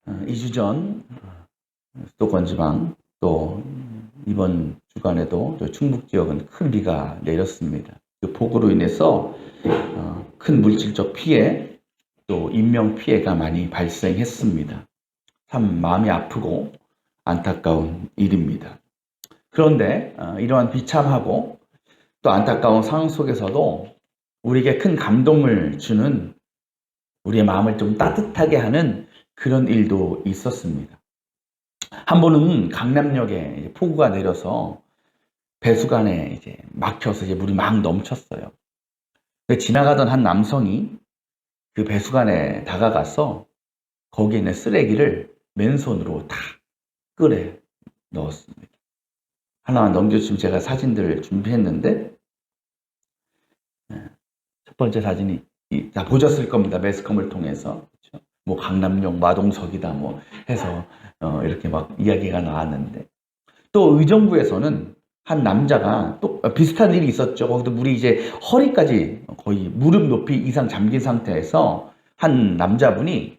2주 전 수도권 지방 또 이번 주간에도 충북 지역은 큰 비가 내렸습니다. 그 폭우로 인해서 큰 물질적 피해 또 인명 피해가 많이 발생했습니다. 참 마음이 아프고 안타까운 일입니다. 그런데 이러한 비참하고 또 안타까운 상황 속에서도 우리에게 큰 감동을 주는, 우리의 마음을 좀 따뜻하게 하는 그런 일도 있었습니다. 한 번은 강남역에 폭우가 내려서 배수관에 이제 막혀서 이제 물이 막 넘쳤어요. 지나가던 한 남성이 그 배수관에 다가가서 거기에 있는 쓰레기를 맨손으로 다 끌어 넣었습니다. 하나만 넘겨주시면 제가 사진들을 준비했는데, 첫 번째 사진이 다 보셨을 겁니다. 매스컴을 통해서. 그렇죠? 뭐 강남역 마동석이다 뭐 해서 이렇게 막 이야기가 나왔는데, 또 의정부에서는 한 남자가 또 비슷한 일이 있었죠. 거기도 물이 이제 허리까지 거의 무릎 높이 이상 잠긴 상태에서 한 남자분이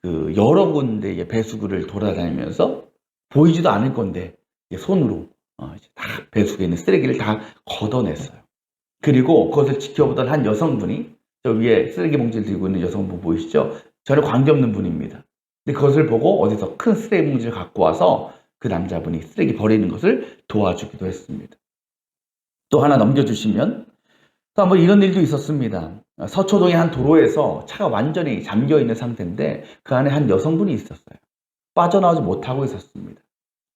그 여러 군데 배수구를 돌아다니면서 보이지도 않을 건데 손으로 다 배수구에 있는 쓰레기를 다 걷어냈어요. 그리고 그것을 지켜보던 한 여성분이, 저 위에 쓰레기 봉지를 들고 있는 여성분 보이시죠? 전혀 관계없는 분입니다. 근데 그것을 보고 어디서 큰 쓰레기 봉지를 갖고 와서 그 남자분이 쓰레기 버리는 것을 도와주기도 했습니다. 또 하나 넘겨주시면, 또 한번 이런 일도 있었습니다. 서초동의 한 도로에서 차가 완전히 잠겨 있는 상태인데 그 안에 한 여성분이 있었어요. 빠져나오지 못하고 있었습니다.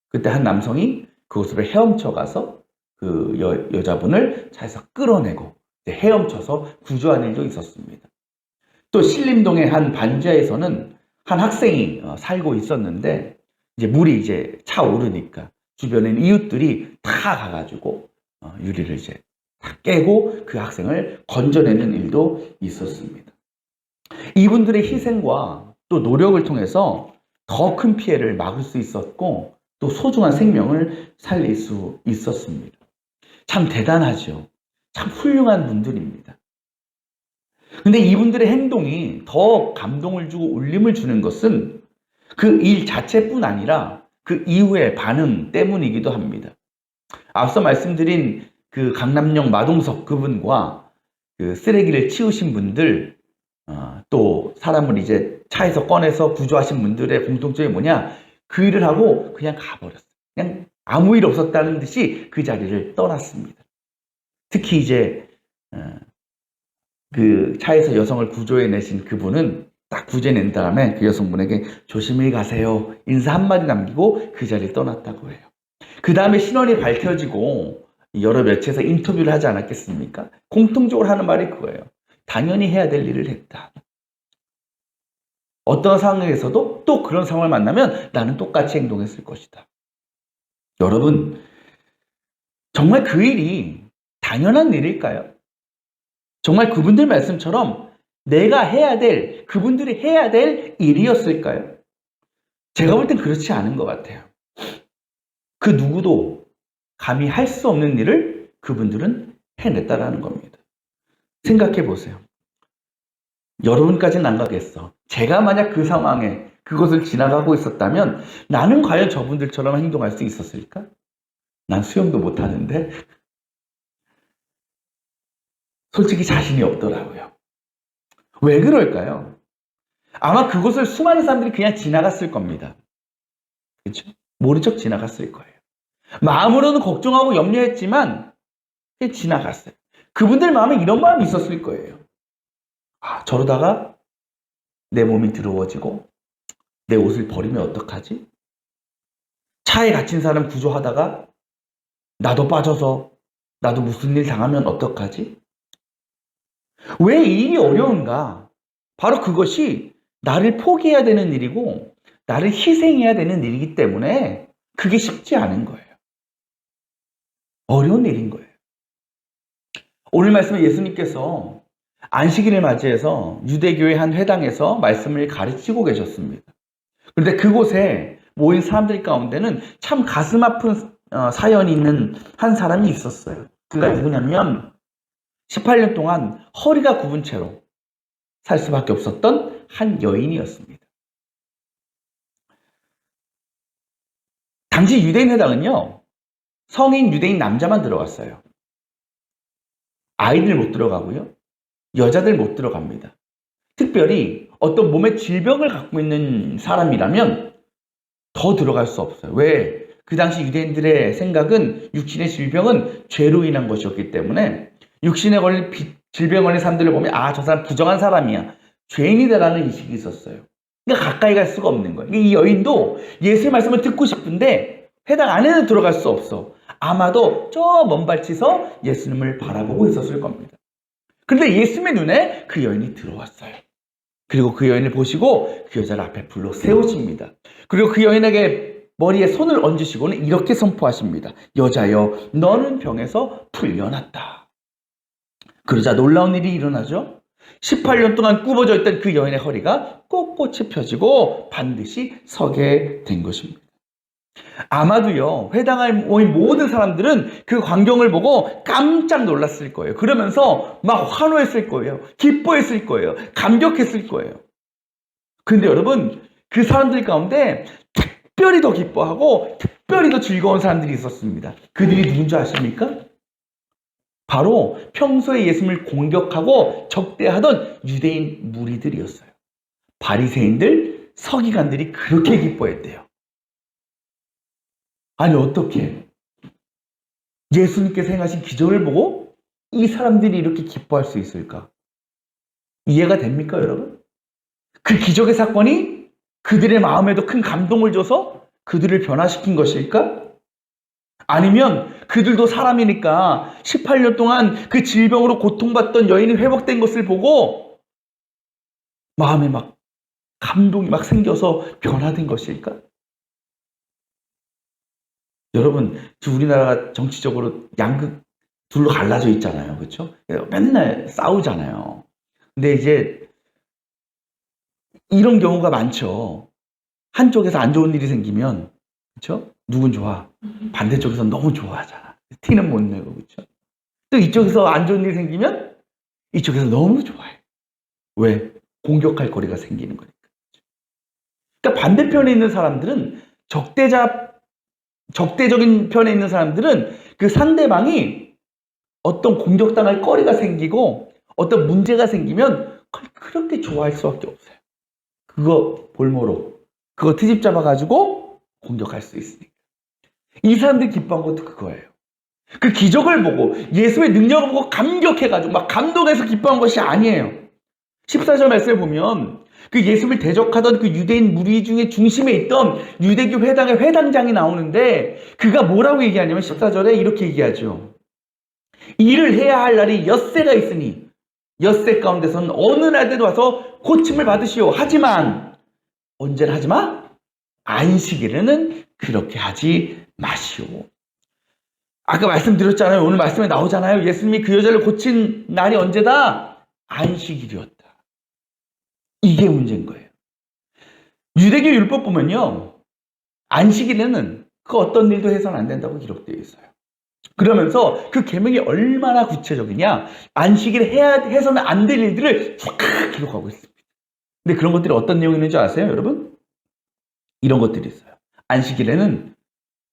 그때 한 남성이 그곳으로 헤엄쳐 가서 그 여자분을 차에서 끌어내고 헤엄쳐서 구조한 일도 있었습니다. 또 신림동의 한 반지하에서는 한 학생이 살고 있었는데 이제 물이 이제 차오르니까 주변에 있는 이웃들이 다 가가지고 유리를 이제 다 깨고 그 학생을 건져내는 일도 있었습니다. 이분들의 희생과 또 노력을 통해서 더 큰 피해를 막을 수 있었고 또 소중한 생명을 살릴 수 있었습니다. 참 대단하죠. 참 훌륭한 분들입니다. 근데 이분들의 행동이 더 감동을 주고 울림을 주는 것은 그 일 자체뿐 아니라 그 이후의 반응 때문이기도 합니다. 앞서 말씀드린 그 강남역 마동석 그분과 그 쓰레기를 치우신 분들, 또 사람을 이제 차에서 꺼내서 구조하신 분들의 공통점이 뭐냐? 그 일을 하고 그냥 가버렸어요. 그냥 아무 일 없었다는 듯이 그 자리를 떠났습니다. 특히 이제 그 차에서 여성을 구조해내신 그분은 딱 구조해낸 다음에 그 여성분에게 조심히 가세요 인사 한마디 남기고 그 자리를 떠났다고 해요. 그 다음에 신원이 밝혀지고 여러 매체에서 인터뷰를 하지 않았겠습니까? 공통적으로 하는 말이 그거예요. 당연히 해야 될 일을 했다. 어떤 상황에서도 또 그런 상황을 만나면 나는 똑같이 행동했을 것이다. 여러분, 정말 그 일이 당연한 일일까요? 정말 그분들 말씀처럼 내가 해야 될, 그분들이 해야 될 일이었을까요? 제가 볼 땐 그렇지 않은 것 같아요. 그 누구도 감히 할 수 없는 일을 그분들은 해냈다라는 겁니다. 생각해 보세요. 여러분까지는 안 가겠어. 제가 만약 그 상황에 그것을 지나가고 있었다면 나는 과연 저분들처럼 행동할 수 있었을까? 난 수영도 못하는데 솔직히 자신이 없더라고요. 왜 그럴까요? 아마 그곳을 수많은 사람들이 그냥 지나갔을 겁니다. 그렇죠? 모른 척 지나갔을 거예요. 마음으로는 걱정하고 염려했지만 그냥 지나갔어요. 그분들 마음에 이런 마음이 있었을 거예요. 저러다가 내 몸이 더러워지고 내 옷을 버리면 어떡하지? 차에 갇힌 사람 구조하다가 나도 빠져서 나도 무슨 일 당하면 어떡하지? 왜 이 일이 어려운가? 바로 그것이 나를 포기해야 되는 일이고 나를 희생해야 되는 일이기 때문에 그게 쉽지 않은 거예요. 어려운 일인 거예요. 오늘 말씀에 예수님께서 안식일을 맞이해서 유대교의 한 회당에서 말씀을 가르치고 계셨습니다. 그런데 그곳에 모인 사람들 가운데는 참 가슴 아픈 사연이 있는 한 사람이 있었어요. 그가 누구냐면 18년 동안 허리가 굽은 채로 살 수밖에 없었던 한 여인이었습니다. 당시 유대인 회당은요, 성인 유대인 남자만 들어갔어요. 아이들 못 들어가고요. 여자들 못 들어갑니다. 특별히 어떤 몸에 질병을 갖고 있는 사람이라면 더 들어갈 수 없어요. 왜? 그 당시 유대인들의 생각은 육신의 질병은 죄로 인한 것이었기 때문에 육신에 걸린 질병에 걸린 사람들을 보면 저 사람 부정한 사람이야. 죄인이다라는 인식이 있었어요. 그러니까 가까이 갈 수가 없는 거예요. 이 여인도 예수의 말씀을 듣고 싶은데 회당 안에는 들어갈 수 없어. 아마도 저 먼 발치서 예수님을 바라보고 있었을 겁니다. 그런데 예수님의 눈에 그 여인이 들어왔어요. 그리고 그 여인을 보시고 그 여자를 앞에 불러 세우십니다. 그리고 그 여인에게 머리에 손을 얹으시고는 이렇게 선포하십니다. 여자여, 너는 병에서 풀려났다. 그러자 놀라운 일이 일어나죠. 18년 동안 굽어져 있던 그 여인의 허리가 꼿꼿이 펴지고 반드시 서게 된 것입니다. 아마도요, 회당에 모인 모든 사람들은 그 광경을 보고 깜짝 놀랐을 거예요. 그러면서 막 환호했을 거예요. 기뻐했을 거예요. 감격했을 거예요. 근데 여러분, 그 사람들 가운데 특별히 더 기뻐하고 특별히 더 즐거운 사람들이 있었습니다. 그들이 누군지 아십니까? 바로 평소에 예수님을 공격하고 적대하던 유대인 무리들이었어요. 바리새인들, 서기관들이 그렇게 기뻐했대요. 아니, 어떻게 예수님께서 행하신 기적을 보고 이 사람들이 이렇게 기뻐할 수 있을까? 이해가 됩니까, 여러분? 그 기적의 사건이 그들의 마음에도 큰 감동을 줘서 그들을 변화시킨 것일까? 아니면 그들도 사람이니까 18년 동안 그 질병으로 고통받던 여인이 회복된 것을 보고 마음에 막 감동이 막 생겨서 변화된 것일까? 여러분, 우리나라가 정치적으로 양극 둘로 갈라져 있잖아요. 그렇죠? 맨날 싸우잖아요. 근데 이제 이런 경우가 많죠. 한쪽에서 안 좋은 일이 생기면, 그렇죠? 누군 좋아? 반대쪽에서 너무 좋아하잖아. 티는 못 내고, 그렇죠? 또 이쪽에서 안 좋은 일이 생기면 이쪽에서 너무 좋아해. 왜? 공격할 거리가 생기는 거니까. 그러니까 반대편에 있는 사람들은 적대적인 편에 있는 사람들은 그 상대방이 어떤 공격당할 거리가 생기고 어떤 문제가 생기면 그걸 그렇게 좋아할 수밖에 없어요. 그거 볼모로, 그거 트집 잡아가지고 공격할 수 있으니까. 이 사람들이 기뻐한 것도 그거예요. 그 기적을 보고 예수의 능력을 보고 감격해가지고 막 감동해서 기뻐한 것이 아니에요. 14절 말씀을 보면 그 예수를 대적하던 그 유대인 무리 중에 중심에 있던 유대교 회당의 회당장이 나오는데 그가 뭐라고 얘기하냐면 14절에 이렇게 얘기하죠. 일을 해야 할 날이 엿새가 있으니 엿새 가운데서는 어느 날에도 와서 고침을 받으시오. 하지만 언제나 하지마? 안식일에는 그렇게 하지 마시오. 아까 말씀드렸잖아요. 오늘 말씀에 나오잖아요. 예수님이 그 여자를 고친 날이 언제다? 안식일이었다. 이게 문제인 거예요. 유대교 율법 보면요, 안식일에는 그 어떤 일도 해서는 안 된다고 기록되어 있어요. 그러면서 그 계명이 얼마나 구체적이냐, 안식일에 해서는 안 될 일들을 쫙 기록하고 있습니다. 근데 그런 것들이 어떤 내용이 있는지 아세요, 여러분? 이런 것들이 있어요. 안식일에는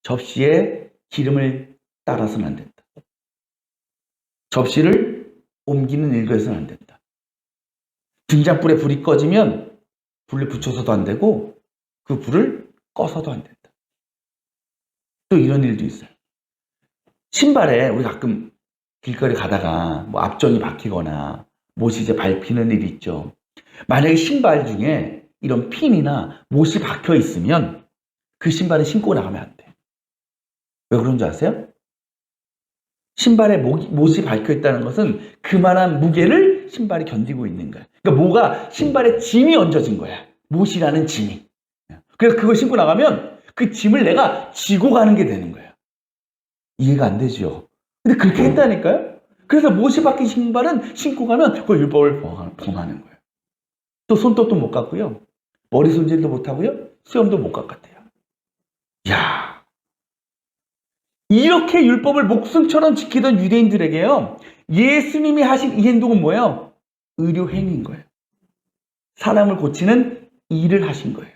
접시에 기름을 따라서는 안 된다. 접시를 옮기는 일도 해서는 안 된다. 등잔불에 불이 꺼지면 불을 붙여서도 안 되고 그 불을 꺼서도 안 된다. 또 이런 일도 있어요. 신발에 우리 가끔 길거리 가다가 뭐 앞전이 박히거나 못이 이제 밟히는 일이 있죠. 만약에 신발 중에 이런 핀이나 못이 박혀 있으면 그 신발을 신고 나가면 안 돼. 왜 그런 줄 아세요? 신발에 못이 박혀 있다는 것은 그만한 무게를 신발이 견디고 있는 거야. 그러니까 뭐가 신발에 짐이 얹어진 거야. 못이라는 짐이. 그래서 그걸 신고 나가면 그 짐을 내가 지고 가는 게 되는 거야. 이해가 안 되죠. 근데 그렇게 했다니까요. 그래서 못이 박힌 신발은 신고 가면 그 율법을 범하는 거예요. 또 손톱도 못 깎고요. 머리 손질도 못 하고요. 수염도 못 깎았대요. 야, 이렇게 율법을 목숨처럼 지키던 유대인들에게요, 예수님이 하신 이 행동은 뭐예요? 의료 행위인 거예요. 사람을 고치는 일을 하신 거예요.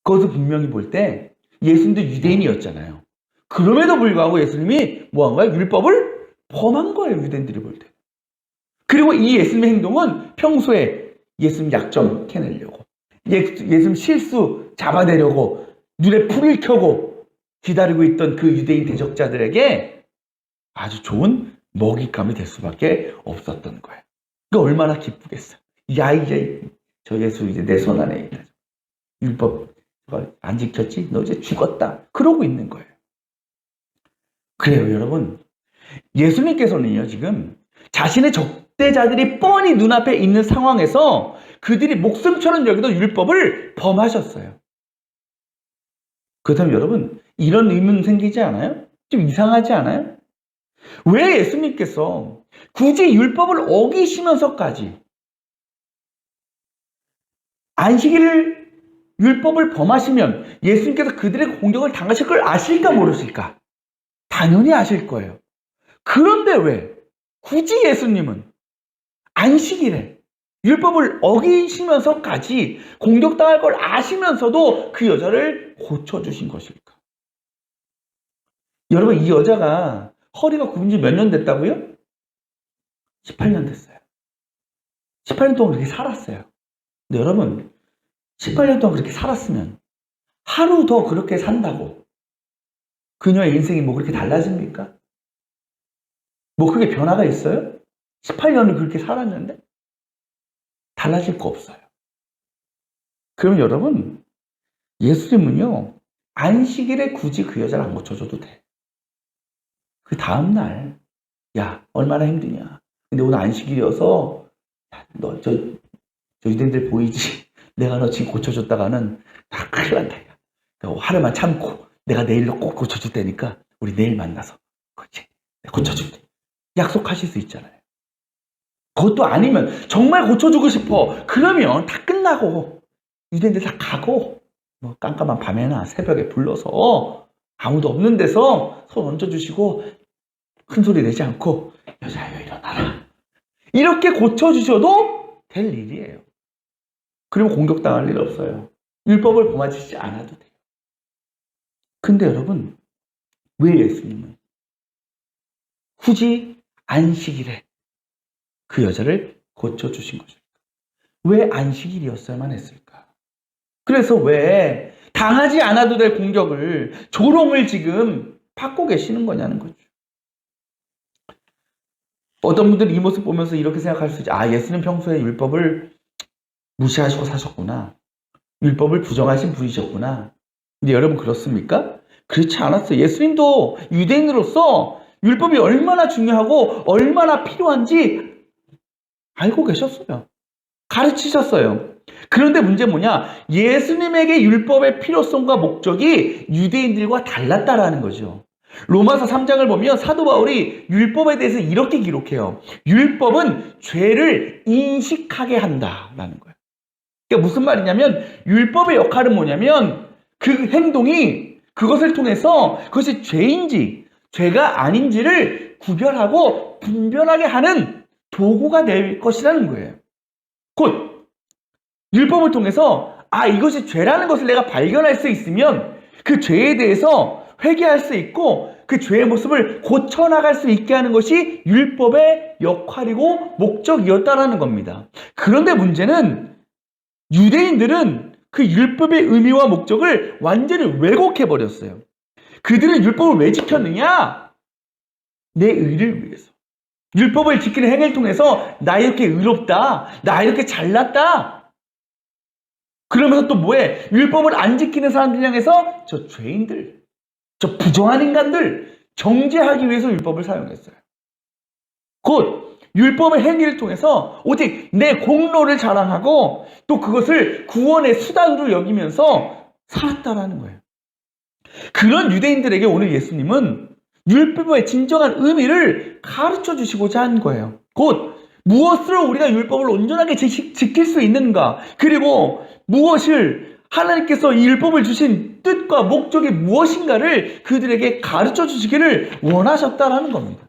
그것을 분명히 볼 때 예수님도 유대인이었잖아요. 그럼에도 불구하고 예수님이 뭐 한 거예요? 율법을 범한 거예요. 유대인들이 볼 때. 그리고 이 예수님의 행동은 평소에 예수님 약점 캐내려고, 예수님 실수 잡아내려고 눈에 불을 켜고 기다리고 있던 그 유대인 대적자들에게 아주 좋은 먹잇감이 될 수밖에 없었던 거예요. 그러니까 얼마나 기쁘겠어요. 야, 이제 저 예수 이제 내 손 안에 있다. 율법 안 지켰지? 너 이제 죽었다. 그러고 있는 거예요. 그래요, 여러분. 예수님께서는요, 지금 자신의 적대자들이 뻔히 눈앞에 있는 상황에서 그들이 목숨처럼 여기던 율법을 범하셨어요. 그렇다면 여러분, 이런 의문 생기지 않아요? 좀 이상하지 않아요? 왜 예수님께서 굳이 율법을 어기시면서까지 안식일을 율법을 범하시면 예수님께서 그들의 공격을 당하실 걸 아실까 모르실까? 당연히 아실 거예요. 그런데 왜 굳이 예수님은 안식일에 율법을 어기시면서까지 공격당할 걸 아시면서도 그 여자를 고쳐주신 것일까? 여러분, 이 여자가 허리가 굽은 지 몇 년 됐다고요? 18년 됐어요. 18년 동안 그렇게 살았어요. 근데 여러분, 18년 동안 그렇게 살았으면 하루 더 그렇게 산다고 그녀의 인생이 뭐 그렇게 달라집니까? 뭐 그게 변화가 있어요? 18년을 그렇게 살았는데 달라질 거 없어요. 그럼 여러분, 예수님은요, 안식일에 굳이 그 여자를 안 고쳐줘도 돼. 그 다음날, 야, 얼마나 힘드냐. 근데 오늘 안식일이어서, 야, 너 저 유대인들 보이지? 내가 너 지금 고쳐줬다가는 다 큰일 난다. 그러니까 하루만 참고 내가 내일로 꼭 고쳐줄 테니까 우리 내일 만나서 그렇지? 내가 고쳐줄게. 약속하실 수 있잖아요. 그것도 아니면 정말 고쳐주고 싶어. 그러면 다 끝나고 유대인들 다 가고 뭐 깜깜한 밤에나 새벽에 불러서 아무도 없는 데서 손 얹어주시고 큰 소리 내지 않고 여자여 일어나라. 이렇게 고쳐주셔도 될 일이에요. 그러면 공격당할 일 없어요. 율법을 범하시지 않아도 돼요. 근데 여러분, 왜 예수님은 굳이 안식일에 그 여자를 고쳐주신 것일까? 왜 안식일이었어야만 했을까? 그래서 왜 당하지 않아도 될 공격을, 조롱을 지금 받고 계시는 거냐는 거죠. 어떤 분들은 이 모습 보면서 이렇게 생각할 수 있죠. 아, 예수님 평소에 율법을 무시하시고 사셨구나. 율법을 부정하신 분이셨구나. 근데 여러분 그렇습니까? 그렇지 않았어요. 예수님도 유대인으로서 율법이 얼마나 중요하고 얼마나 필요한지 알고 계셨어요. 가르치셨어요. 그런데 문제는 뭐냐? 예수님에게 율법의 필요성과 목적이 유대인들과 달랐다라는 거죠. 로마서 3장을 보면 사도 바울이 율법에 대해서 이렇게 기록해요. 율법은 죄를 인식하게 한다라는 거예요. 그러니까 무슨 말이냐면 율법의 역할은 뭐냐면 그 행동이 그것을 통해서 그것이 죄인지 죄가 아닌지를 구별하고 분별하게 하는 도구가 될 것이라는 거예요. 곧 율법을 통해서 아, 이것이 죄라는 것을 내가 발견할 수 있으면 그 죄에 대해서 회개할 수 있고 그 죄의 모습을 고쳐나갈 수 있게 하는 것이 율법의 역할이고 목적이었다라는 겁니다. 그런데 문제는 유대인들은 그 율법의 의미와 목적을 완전히 왜곡해버렸어요. 그들은 율법을 왜 지켰느냐? 내 의를 위해서. 율법을 지키는 행위를 통해서 나 이렇게 의롭다, 나 이렇게 잘났다. 그러면서 또 뭐해? 율법을 안 지키는 사람들 향해서 저 죄인들, 저 부정한 인간들 정죄하기 위해서 율법을 사용했어요. 곧 율법의 행위를 통해서 오직 내 공로를 자랑하고 또 그것을 구원의 수단으로 여기면서 살았다라는 거예요. 그런 유대인들에게 오늘 예수님은 율법의 진정한 의미를 가르쳐 주시고자 한 거예요. 곧 무엇으로 우리가 율법을 온전하게 지킬 수 있는가, 그리고 무엇을 하나님께서 이 율법을 주신 뜻과 목적이 무엇인가를 그들에게 가르쳐 주시기를 원하셨다라는 겁니다.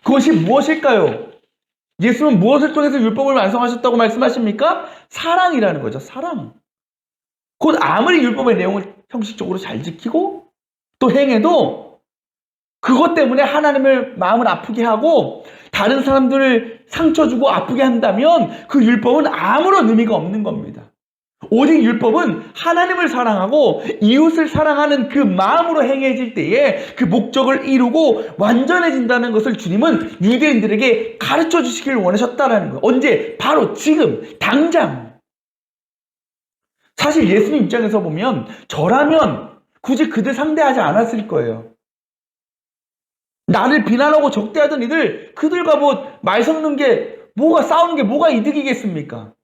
그것이 무엇일까요? 예수는 무엇을 통해서 율법을 완성하셨다고 말씀하십니까? 사랑이라는 거죠. 사랑. 곧 아무리 율법의 내용을 형식적으로 잘 지키고 또 행해도 그것 때문에 하나님을 마음을 아프게 하고 다른 사람들을 상처 주고 아프게 한다면 그 율법은 아무런 의미가 없는 겁니다. 오직 율법은 하나님을 사랑하고 이웃을 사랑하는 그 마음으로 행해질 때에 그 목적을 이루고 완전해진다는 것을 주님은 유대인들에게 가르쳐 주시길 원하셨다라는 거예요. 언제? 바로 지금 당장. 사실 예수님 입장에서 보면 저라면 굳이 그들 상대하지 않았을 거예요. 나를 비난하고 적대하던 이들, 그들과 뭐 말 섞는 게 싸우는 게 뭐가 이득이겠습니까?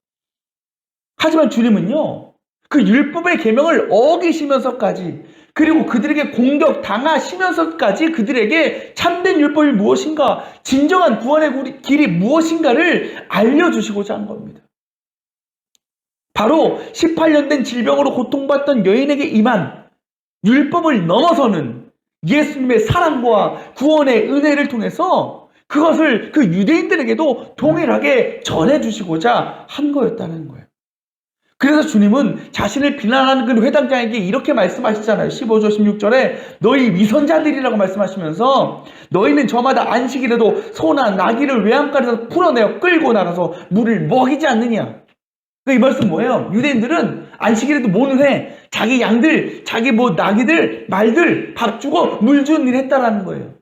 하지만 주님은요, 그 율법의 계명을 어기시면서까지, 그리고 그들에게 공격당하시면서까지 그들에게 참된 율법이 무엇인가, 진정한 구원의 길이 무엇인가를 알려주시고자 한 겁니다. 바로 18년 된 질병으로 고통받던 여인에게 임한 율법을 넘어서는 예수님의 사랑과 구원의 은혜를 통해서 그것을 그 유대인들에게도 동일하게 전해주시고자 한 거였다는 거예요. 그래서 주님은 자신을 비난하는 그 회당장에게 이렇게 말씀하시잖아요. 15절 16절에 너희 위선자들이라고 말씀하시면서 너희는 저마다 안식일에도 소나 나귀를 외양간에서 풀어내어 끌고 나가서 물을 먹이지 않느냐. 이 말씀 뭐예요? 유대인들은 안식일에도 뭐는 해? 자기 양들, 자기 나귀들, 말들 밥 주고 물 주는 일 했다라는 거예요.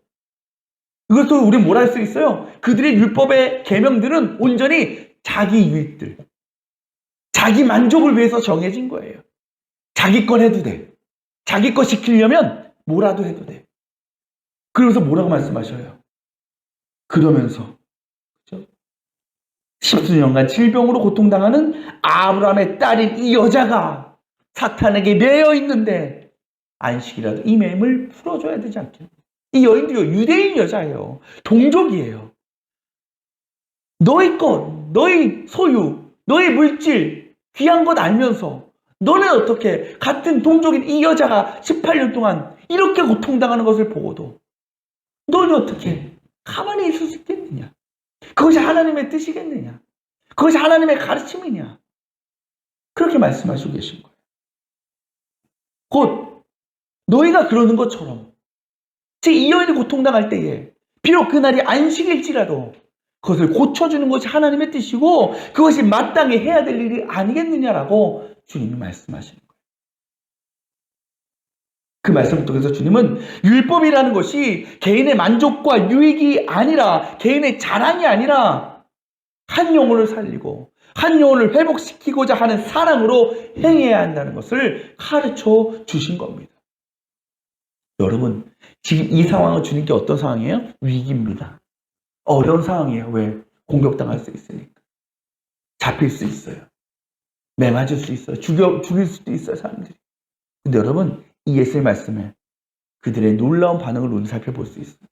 이것도 우리 뭐라 할 수 있어요? 그들의 율법의 계명들은 온전히 자기 유익들, 자기 만족을 위해서 정해진 거예요. 자기 건 해도 돼. 자기 거 지키려면 뭐라도 해도 돼. 그러면서 뭐라고 말씀하셔요? 그러면서 십수년간 질병으로 고통당하는 아브라함의 딸인 이 여자가 사탄에게 매여 있는데 안식이라도 이 매임을 풀어줘야 되지 않겠냐. 이 여인도요, 유대인 여자예요. 동족이에요. 너희 것, 너희 소유, 너희 물질, 귀한 것 알면서 너는 어떻게 같은 동족인 이 여자가 18년 동안 이렇게 고통당하는 것을 보고도 너는 어떻게 가만히 있을 수 있겠느냐? 그것이 하나님의 뜻이겠느냐? 그것이 하나님의 가르침이냐? 그렇게 말씀하시고 계신 거예요. 곧 너희가 그러는 것처럼 이 여인이 고통당할 때에 비록 그날이 안식일지라도 그것을 고쳐주는 것이 하나님의 뜻이고 그것이 마땅히 해야 될 일이 아니겠느냐라고 주님이 말씀하시는 거예요. 그 말씀을 통해서 주님은 율법이라는 것이 개인의 만족과 유익이 아니라 개인의 자랑이 아니라 한 영혼을 살리고 한 영혼을 회복시키고자 하는 사랑으로 행해야 한다는 것을 가르쳐 주신 겁니다. 여러분, 지금 이 상황은 주님께 어떤 상황이에요? 위기입니다. 어려운 상황이에요. 왜? 공격당할 수 있으니까. 잡힐 수 있어요. 매 맞을 수 있어요. 죽일 수도 있어요, 사람들이. 근데 여러분, 이 예수의 말씀에 그들의 놀라운 반응을 우리 살펴볼 수 있습니다.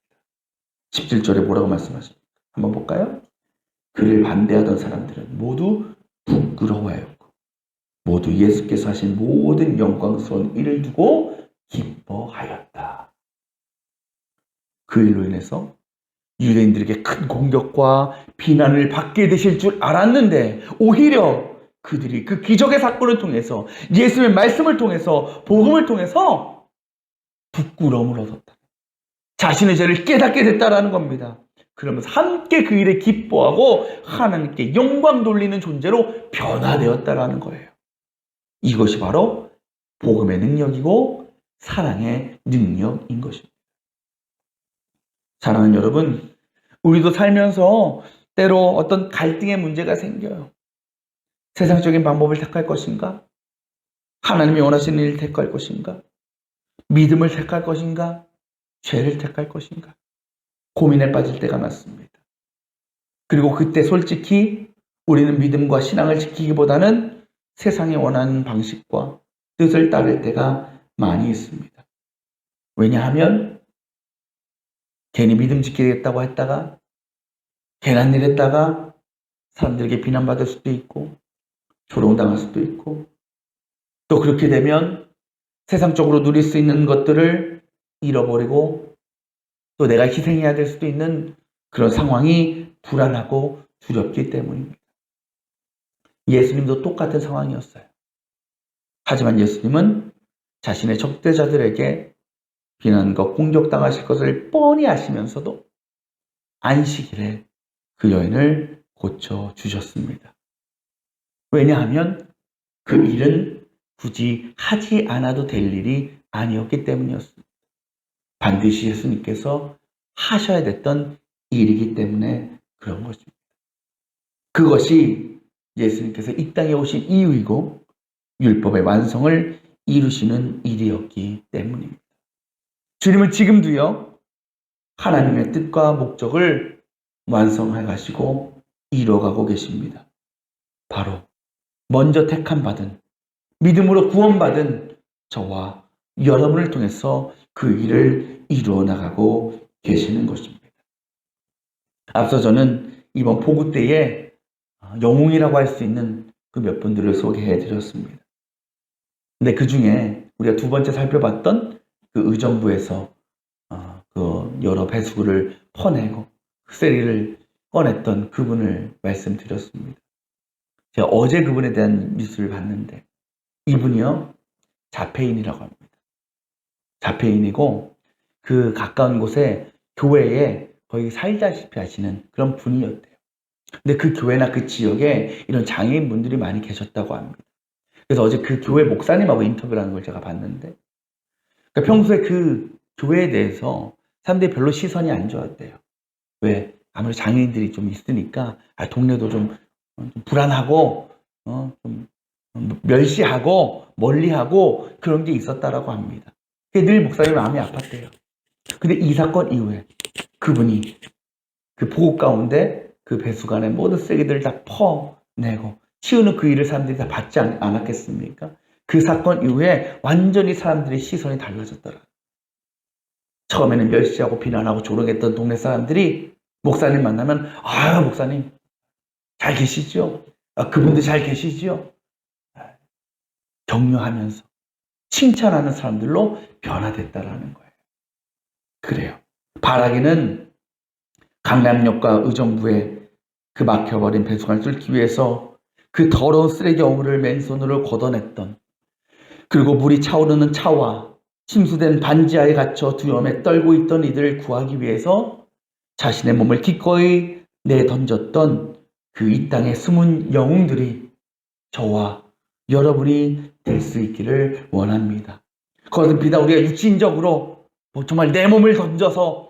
17절에 뭐라고 말씀하십니까? 한번 볼까요? 그를 반대하던 사람들은 모두 부끄러워하였고 모두 예수께서 하신 모든 영광스러운 일을 두고 기뻐하였다. 그 일로 인해서 유대인들에게 큰 공격과 비난을 받게 되실 줄 알았는데 오히려 그들이 그 기적의 사건을 통해서 예수의 말씀을 통해서 복음을 통해서 부끄러움을 얻었다. 자신의 죄를 깨닫게 됐다라는 겁니다. 그러면서 함께 그 일에 기뻐하고 하나님께 영광 돌리는 존재로 변화되었다라는 거예요. 이것이 바로 복음의 능력이고 사랑의 능력인 것입니다. 사랑하는 여러분, 우리도 살면서 때로 어떤 갈등의 문제가 생겨요. 세상적인 방법을 택할 것인가? 하나님이 원하시는 일을 택할 것인가? 믿음을 택할 것인가? 죄를 택할 것인가? 고민에 빠질 때가 많습니다. 그리고 그때 솔직히 우리는 믿음과 신앙을 지키기보다는 세상이 원하는 방식과 뜻을 따를 때가 많이 있습니다. 왜냐하면 괜히 믿음 지키겠다고 했다가 괜한 일 했다가 사람들에게 비난받을 수도 있고 조롱당할 수도 있고 또 그렇게 되면 세상적으로 누릴 수 있는 것들을 잃어버리고 또 내가 희생해야 될 수도 있는 그런 상황이 불안하고 두렵기 때문입니다. 예수님도 똑같은 상황이었어요. 하지만 예수님은 자신의 적대자들에게 비난과 공격당하실 것을 뻔히 아시면서도 안식일에 그 여인을 고쳐주셨습니다. 왜냐하면 그 일은 굳이 하지 않아도 될 일이 아니었기 때문이었습니다. 반드시 예수님께서 하셔야 됐던 일이기 때문에 그런 것입니다. 그것이 예수님께서 이 땅에 오신 이유이고 율법의 완성을 이루시는 일이었기 때문입니다. 주님은 지금도요, 하나님의 뜻과 목적을 완성해 가시고 이루어가고 계십니다. 바로 먼저 택함 받은, 믿음으로 구원받은 저와 여러분을 통해서 그 일을 이루어 나가고 계시는 것입니다. 앞서 저는 이번 포구 때에 영웅이라고 할 수 있는 그 몇 분들을 소개해 드렸습니다. 근데 그 중에 우리가 두 번째 살펴봤던 그 의정부에서 그 여러 배수구를 퍼내고 흑세리를 꺼냈던 그분을 말씀드렸습니다. 제가 어제 그분에 대한 뉴스를 봤는데 이분이요, 자폐인이라고 합니다. 자폐인이고 그 가까운 곳에 교회에 거의 살다시피 하시는 그런 분이었대요. 근데 그 교회나 그 지역에 이런 장애인분들이 많이 계셨다고 합니다. 그래서 어제 그 교회 목사님하고 인터뷰를 하는 걸 제가 봤는데, 그러니까 평소에 그 교회에 대해서 사람들이 별로 시선이 안 좋았대요. 왜? 아무래도 장애인들이 좀 있으니까 동네도 좀 불안하고 좀 멸시하고 멀리하고 그런 게 있었다라고 합니다. 늘 목사님 마음이 아팠대요. 근데 이 사건 이후에 그분이 그 보고 가운데 그 배수관의 모든 쓰레기들을 다 퍼내고 치우는 그 일을 사람들이 다 받지 않았겠습니까? 그 사건 이후에 완전히 사람들의 시선이 달라졌더라. 처음에는 멸시하고 비난하고 조롱했던 동네 사람들이 목사님 만나면 목사님 잘 계시죠? 그분도 잘 계시죠? 격려하면서 칭찬하는 사람들로 변화됐다라는 거예요. 그래요. 바라기는 강남역과 의정부에 그 막혀버린 배수관을 뚫기 위해서 그 더러운 쓰레기 어물을 맨손으로 걷어냈던, 그리고 물이 차오르는 차와 침수된 반지하에 갇혀 두려움에 떨고 있던 이들을 구하기 위해서 자신의 몸을 기꺼이 내던졌던 그 이 땅의 숨은 영웅들이 저와 여러분이 될 수 있기를 원합니다. 그것은 비단 우리가 육신적으로 정말 내 몸을 던져서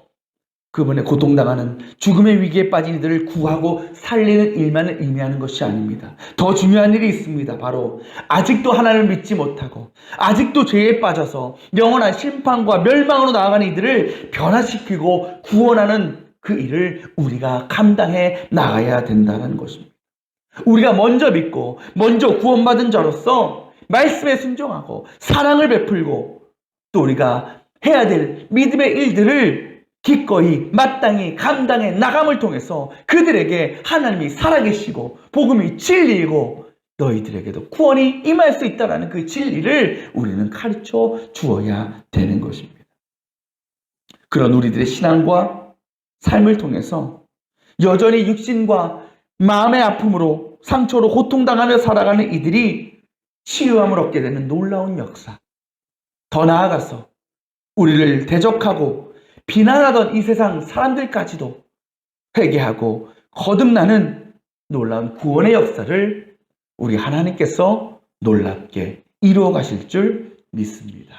그분의 고통당하는 죽음의 위기에 빠진 이들을 구하고 살리는 일만을 의미하는 것이 아닙니다. 더 중요한 일이 있습니다. 바로 아직도 하나님을 믿지 못하고 아직도 죄에 빠져서 영원한 심판과 멸망으로 나아가는 이들을 변화시키고 구원하는 그 일을 우리가 감당해 나가야 된다는 것입니다. 우리가 먼저 믿고 먼저 구원받은 자로서 말씀에 순종하고 사랑을 베풀고 또 우리가 해야 될 믿음의 일들을 기꺼이 마땅히 감당해 나감을 통해서 그들에게 하나님이 살아계시고 복음이 진리이고 너희들에게도 구원이 임할 수 있다는 그 진리를 우리는 가르쳐 주어야 되는 것입니다. 그런 우리들의 신앙과 삶을 통해서 여전히 육신과 마음의 아픔으로 상처로 고통당하며 살아가는 이들이 치유함을 얻게 되는 놀라운 역사, 더 나아가서 우리를 대적하고 비난하던 이 세상 사람들까지도 회개하고 거듭나는 놀라운 구원의 역사를 우리 하나님께서 놀랍게 이루어 가실 줄 믿습니다.